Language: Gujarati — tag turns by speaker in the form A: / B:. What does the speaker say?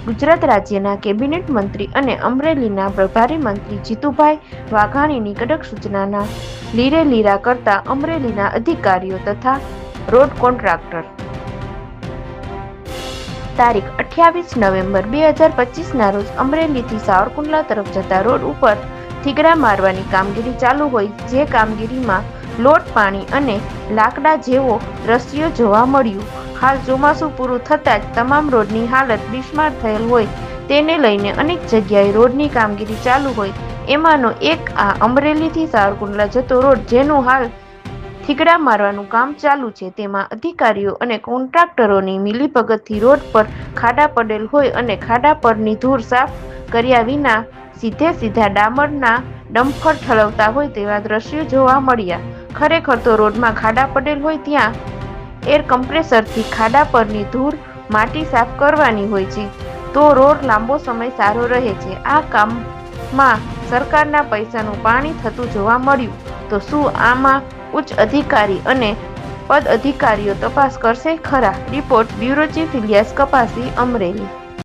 A: ગુજરાત રાજ્યના કેબિનેટ મંત્રી અને અમરેલીના પ્રભારી મંત્રી જીતુભાઈ વાઘાણીની કડક સૂચનાના લીરે લીરા કરતા અમરેલીના અધિકારીઓ તથા રોડ કોન્ટ્રાક્ટર તારીખ 28 નવેમ્બર 2025ના રોજ અમરેલીથી સાવરકુંડલા તરફ જતા રોડ ઉપર થીગડા મારવાની કામગીરી ચાલુ હોય, જે કામગીરીમાં લોટ પાણી અને લાકડા જેવો દ્રશ્યો જોવા મળ્યું. હાલ ચોમાસું પૂરું થતાં જ તમામ રોડની હાલત બિસ્માર થયેલ હોય, તેને લઈને અનેક જગ્યાએ રોડની કામગીરી ચાલુ હોય. એમાંનો એક આ અમરેલીથી સાવરકુંડલા જતો રોડ, જેનું હાલ થીગડા મારવાનું કામ ચાલુ છે. તેમાં અધિકારીઓ અને કોન્ટ્રાક્ટરોની મિલીભગતથી રોડ પર ખાડા પડેલ હોય અને ખાડા પરની ધૂળ સાફ કર્યા વિના સીધે સીધા ડામરના ડમ્પર ઠલવતા હોય તેવા દ્રશ્યો જોવા મળ્યા. ખરેખર તો રોડમાં ખાડા પડેલ હોય ત્યાં એર કમ્પ્રેસરથી ખાડા પરની ધૂળ માટી સાફ કરવાની હોય છે, તો રોડ લાંબો સમય સારો રહે છે. આ કામમાં સરકારના પૈસાનું પાણી થતું જોવા મળ્યું. તો શું આમાં ઉચ્ચ અધિકારી અને પદ અધિકારીઓ તપાસ કરશે ખરા? રિપોર્ટ બ્યુરો ચીફ ઇલિયાસ કપાસી, અમરેલી.